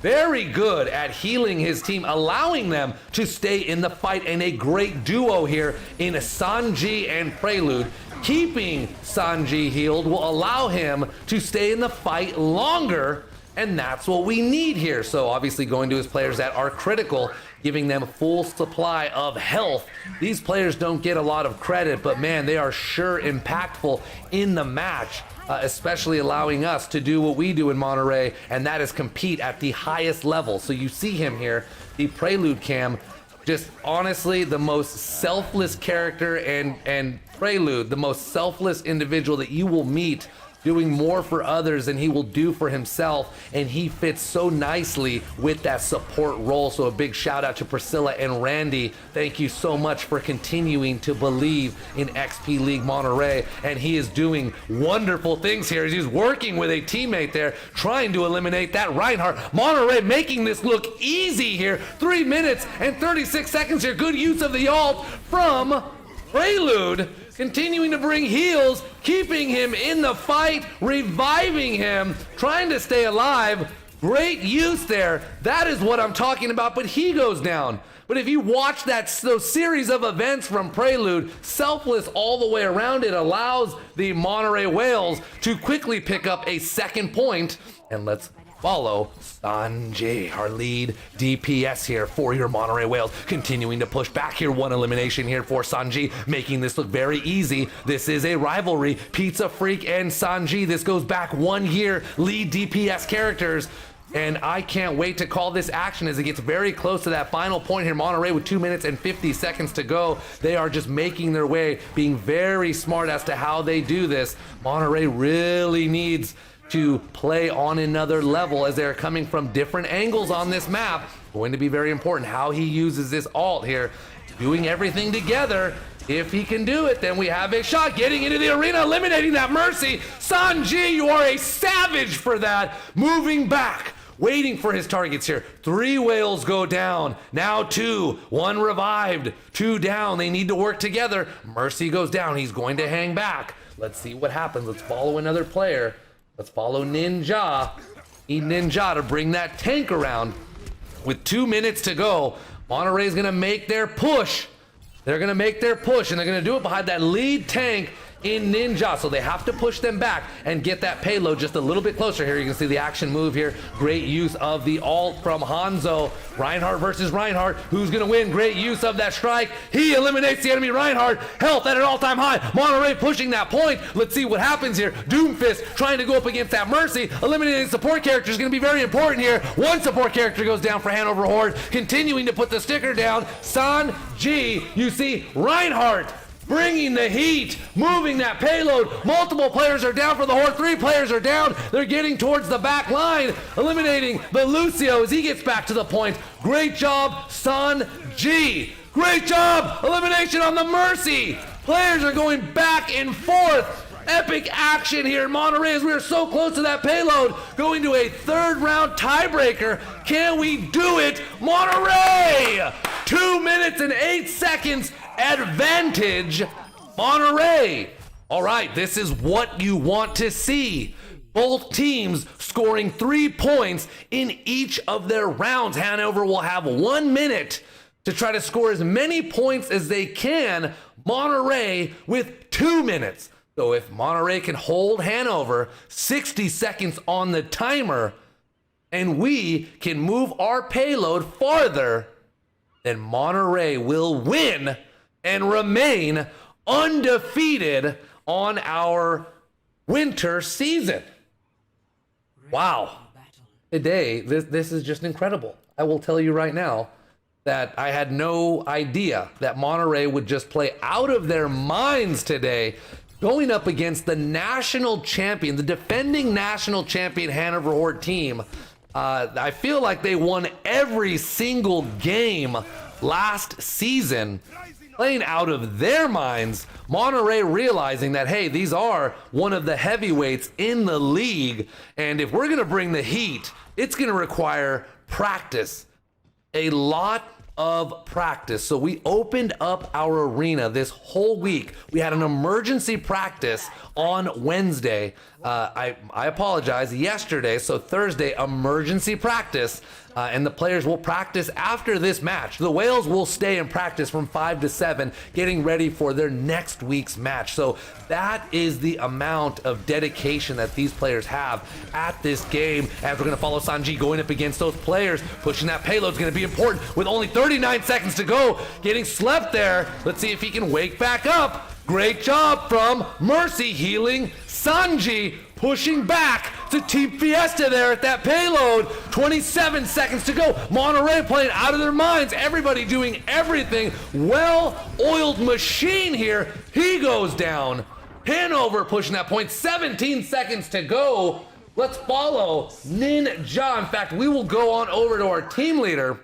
very good at healing his team, allowing them to stay in the fight, and a great duo here in Sanji and Prelude. Keeping Sanji healed will allow him to stay in the fight longer, and that's what we need here. So obviously going to his players that are critical, giving them full supply of health. These players don't get a lot of credit, but man, they are sure impactful in the match. Especially allowing us to do what we do in Monterey, and that is compete at the highest level. So you see him here, the Prelude cam, just honestly the most selfless character, and Prelude, the most selfless individual that you will meet, doing more for others than he will do for himself, and he fits so nicely with that support role. So a big shout out to Priscilla and Randy. Thank you so much for continuing to believe in XP League Monterey, and he is doing wonderful things here as he's working with a teammate there, trying to eliminate that Reinhardt. Monterey making this look easy here. 3 minutes and 36 seconds here. Good use of the ult from Prelude continuing to bring heals, keeping him in the fight, reviving him, trying to stay alive. Great use there. That is what I'm talking about, but he goes down. But if you watch those series of events from Prelude, selfless all the way around, it allows the Monterey Whales to quickly pick up a second point. And let's follow Sanji, our lead DPS here for your Monterey Whales, continuing to push back here. One elimination here for Sanji, making this look very easy. This is a rivalry. Pizza Freak and Sanji. This goes back 1 year, lead DPS characters. And I can't wait to call this action as it gets very close to that final point here. Monterey with 2 minutes and 50 seconds to go. They are just making their way, being very smart as to how they do this. Monterey really needs to play on another level as they're coming from different angles on this map. Going to be very important how he uses this ult here, doing everything together. If he can do it, then we have a shot. Getting into the arena, eliminating that Mercy. Sanji, you are a savage for that. Moving back, waiting for his targets here. 3 whales go down. Now 2. 1 revived. 2 down. They need to work together. Mercy goes down. He's going to hang back. Let's see what happens. Let's follow another player. Let's follow Ninja. Need Ninja to bring that tank around. With 2 minutes to go, Monterey's going to make their push. They're going to make their push, and they're going to do it behind that lead tank in Ninja. So they have to push them back and get that payload just a little bit closer. Here you can see the action move here. Great use of the ult from Hanzo. Reinhardt versus Reinhardt. Who's going to win? Great use of that strike. He eliminates the enemy Reinhardt. Health at an all-time high. Monterey pushing that point. Let's see what happens here. Doomfist trying to go up against that Mercy. Eliminating support character is going to be very important here. 1 support character goes down for Hanover Horde. Continuing to put the sticker down. Sanji, you see Reinhardt bringing the heat, moving that payload. Multiple players are down for the Horde. 3 players are down. They're getting towards the back line, eliminating the Lucio as he gets back to the point. Great job, Sanji. Great job. Elimination on the Mercy. Players are going back and forth. Epic action here in Monterey as we are so close to that payload. Going to a 3rd round tiebreaker. Can we do it? Monterey! 2 minutes and 8 seconds. Advantage, Monterey. All right, this is what you want to see. Both teams scoring 3 points in each of their rounds. Hanover will have 1 minute to try to score as many points as they can. Monterey with 2 minutes. So if Monterey can hold Hanover, 60 seconds on the timer, and we can move our payload farther, then Monterey will win and remain undefeated on our winter season. Wow. Today, this is just incredible. I will tell you right now that I had no idea that Monterey would just play out of their minds today, going up against the national champion, the defending national champion Hanover Horde team. I feel like they won every single game last season, playing out of their minds. Monterey realizing that, hey, these are one of the heavyweights in the league, and if we're gonna bring the heat, it's gonna require practice, a lot of practice. So we opened up our arena this whole week. We had an emergency practice on Wednesday. I apologize, yesterday, so Thursday, emergency practice. And the players will practice after this match. The Whales will stay in practice from 5 to 7, getting ready for their next week's match. So that is the amount of dedication that these players have at this game. As we're gonna follow Sanji going up against those players, pushing that payload is gonna be important with only 39 seconds to go. Getting slept there. Let's see if he can wake back up. Great job from Mercy healing Sanji, pushing back to Team Fiesta there at that payload. 27 seconds to go. Monterey playing out of their minds. Everybody doing everything. Well-oiled machine here. He goes down. Hanover pushing that point. 17 seconds to go. Let's follow Ninja. In fact, we will go on over to our team leader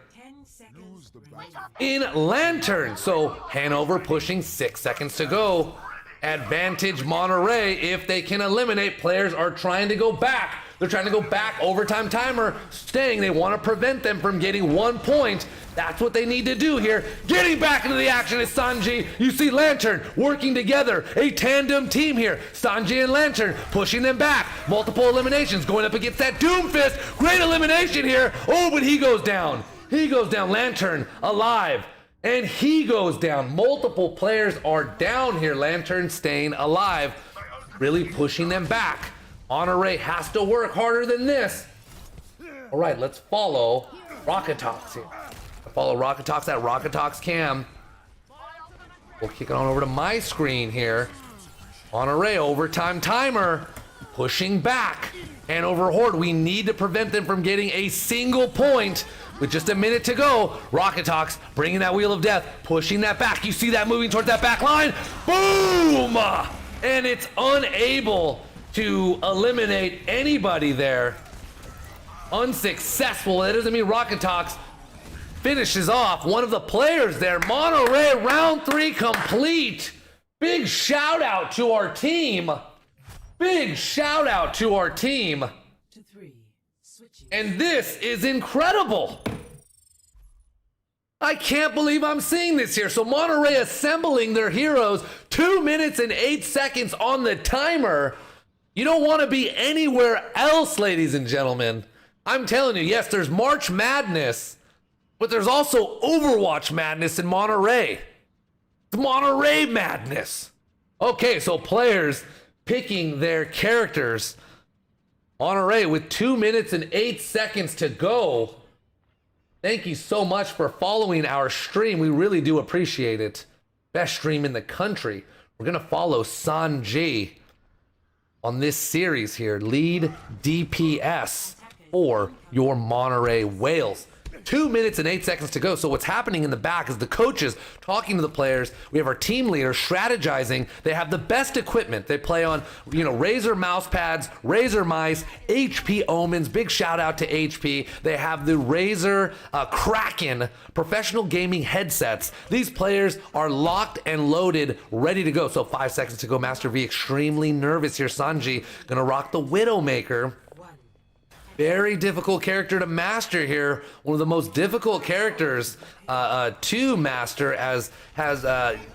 in Lantern. So Hanover pushing 6 seconds to go. Advantage Monterey if they can eliminate. Players are trying to go back. They're trying to go back. Overtime timer staying. They want to prevent them from getting 1 point. That's what they need to do here. Getting back into the action is Sanji. You see Lantern working together. A tandem team here. Sanji and Lantern pushing them back. Multiple eliminations going up against that Doomfist. Great elimination here. Oh, but he goes down. He goes down. Lantern alive. And he goes down. Multiple players are down here. Lantern staying alive. Really pushing them back. Monterey has to work harder than this. All right, let's follow Rocket Talks here. Follow Rocket Talks at Rocket Talks Cam. We'll kick it on over to my screen here. Monterey overtime timer, pushing back. Hanover Horde, we need to prevent them from getting a single point with just a minute to go. Rocket Talks bringing that wheel of death, pushing that back. You see that moving towards that back line. Boom! And it's unable to eliminate anybody there. Unsuccessful. That doesn't mean Rocket Talks finishes off one of the players there. Monterey, round 3 complete. Big shout out to our team. Big shout out to our team. And this is incredible. I can't believe I'm seeing this here. So Monterey assembling their heroes, 2 minutes and 8 seconds on the timer. You don't want to be anywhere else, ladies and gentlemen. I'm telling you, yes, there's March Madness, but there's also Overwatch madness in Monterey. It's Monterey madness. Okay, so players picking their characters. Monterey with 2 minutes and 8 seconds to go. Thank you so much for following our stream. We really do appreciate it. Best stream in the country. We're going to follow Sanji on this series here. Lead DPS for your Monterey Whales. 2 minutes and 8 seconds to go. So what's happening in the back is the coaches talking to the players. We have our team leaders strategizing. They have the best equipment. They play on, Razer mouse pads, Razer mice, HP Omens. Big shout out to HP. They have the Razer Kraken professional gaming headsets. These players are locked and loaded, ready to go. So 5 seconds to go. Master V extremely nervous here. Sanji gonna rock the Widowmaker. Very difficult character to master here. One of the most difficult characters to master, as has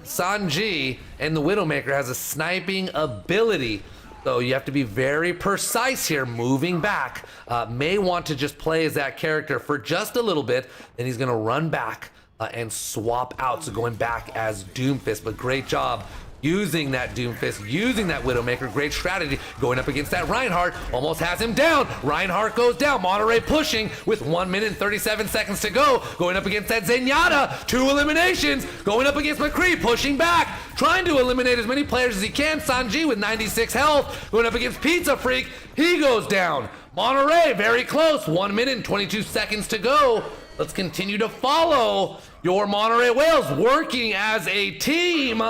Sanji, and the Widowmaker has a sniping ability. So you have to be very precise here, moving back. May want to just play as that character for just a little bit, then he's gonna run back and swap out. So going back as Doomfist, but great job using that Doomfist, using that Widowmaker. Great strategy going up against that Reinhardt. Almost has him down. Reinhardt goes down. Monterey pushing with 1 minute and 37 seconds to go. Going up against that Zenyatta. 2 eliminations. Going up against McCree, pushing back. Trying to eliminate as many players as he can. Sanji with 96 health. Going up against Pizza Freak. He goes down. Monterey very close. 1 minute and 22 seconds to go. Let's continue to follow your Monterey Whales working as a team.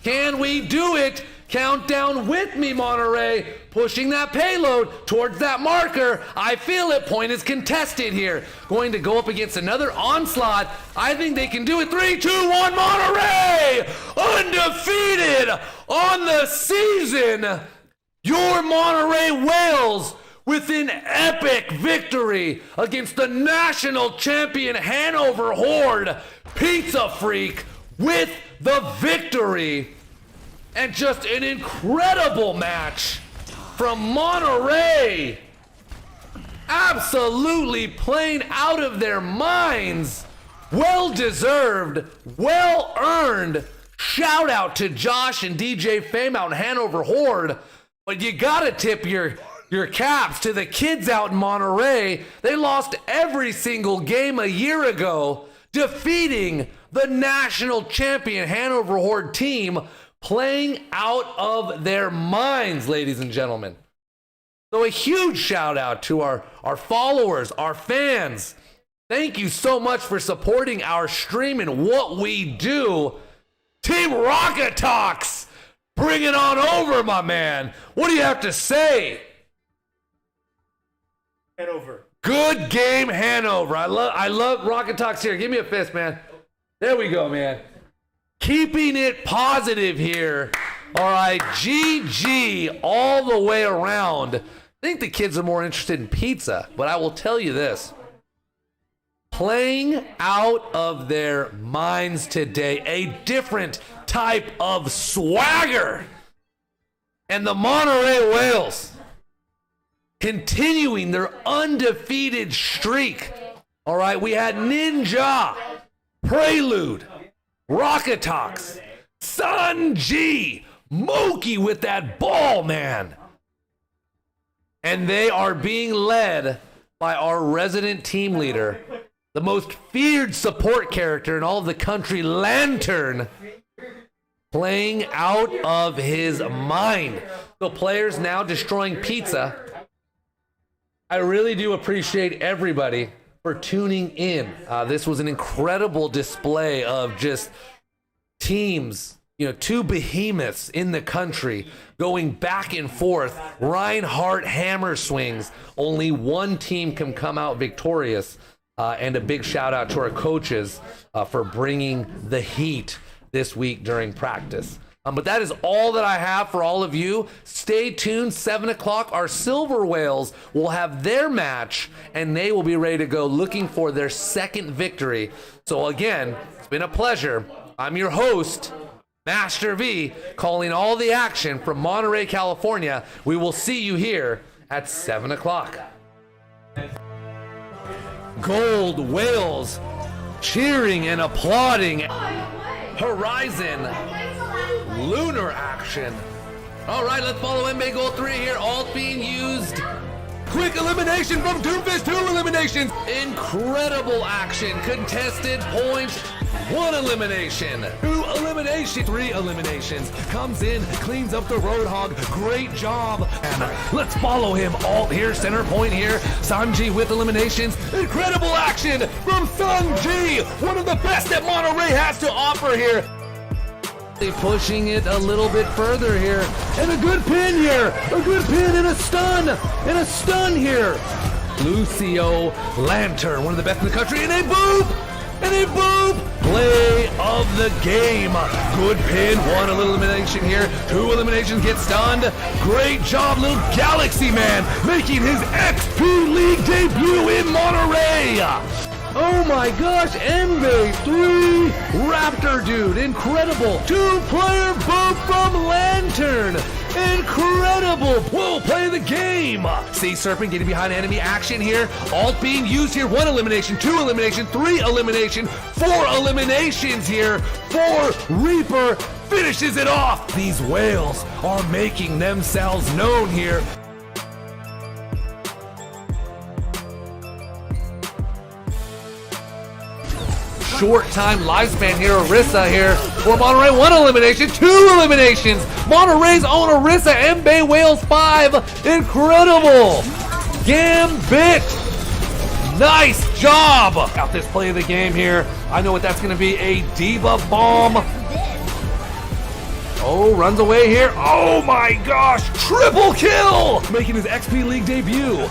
Can we do it? Countdown with me, Monterey. Pushing that payload towards that marker. I feel it. Point is contested here. Going to go up against another onslaught. I think they can do it. 3, 2, 1, Monterey! Undefeated on the season. Your Monterey Whales with an epic victory against the national champion Hanover Horde. Pizza Freak with the victory, and just an incredible match from Monterey. Absolutely playing out of their minds. Well deserved, well earned. Shout out to Josh and DJ Fame out in Hanover Horde. But you gotta tip your caps to the kids out in Monterey. They lost every single game a year ago, defeating the national champion Hanover Horde team, playing out of their minds, ladies and gentlemen. So a huge shout out to our followers, our fans. Thank you so much for supporting our stream and what we do. Team Rocket Talks, bring it on over, my man. What do you have to say? Hanover. Good game, Hanover. I love Rocket Talks here. Give me a fist, man. There we go, man. Keeping it positive here. All right, GG all the way around. I think the kids are more interested in pizza, but I will tell you this. playing out of their minds today. A different type of swagger. And the Monterey Whales continuing their undefeated streak. All right, we had Ninja, Prelude, Rocketox, Sanji, Moki with that ball, man. And they are being led by our resident team leader, the most feared support character in all of the country, Lantern, playing out of his mind. The players now destroying pizza. I really do appreciate everybody for tuning in. This was an incredible display of just teams, two behemoths in the country going back and forth. Reinhardt hammer swings. Only one team can come out victorious. And a big shout out to our coaches for bringing the heat this week during practice. But that is all that I have for all of you. Stay tuned. 7 o'clock, our Silver Whales will have their match, and they will be ready to go looking for their second victory. So again, it's been a pleasure. I'm your host, Master V, calling all the action from Monterey, California. We will see you here at 7 o'clock. Gold Whales cheering and applauding. Horizon Lunar action. All right, let's follow MB Gold 3 here. Alt being used. Quick elimination from Doomfist. 2 eliminations. Incredible action. Contested points. 1 elimination. 2 eliminations. 3 eliminations. Comes in, cleans up the Roadhog. Great job. And let's follow him. Alt here, center point here. Sanji with eliminations. Incredible action from Sanji. One of the best that Monterey has to offer here. Pushing it a little bit further here. And a good pin here. A good pin and a stun. And a stun here. Lucio Lantern, one of the best in the country. And a boop. And a boop. Play of the game. Good pin. 1 elimination here. 2 eliminations, get stunned. Great job, little Galaxy Man, making his XP League debut in Monterey. Oh my gosh, MB 3 Raptor dude, incredible. 2-player boop from Lantern. Incredible. Whoa, play the game. Sea Serpent getting behind enemy action here. Alt being used here. 1 elimination, 2 elimination, 3 elimination, 4 eliminations here. 4 Reaper finishes it off. These whales are making themselves known here. Short time lifespan here. Orisa here for Monterey. 1 elimination, 2 eliminations. Monterey's own Orisa. MB Whales 5. Incredible. Gambit. Nice job. Got this play of the game here. I know what that's going to be. A Diva Bomb. Oh, runs away here. Oh my gosh. Triple kill. Making his XP League debut.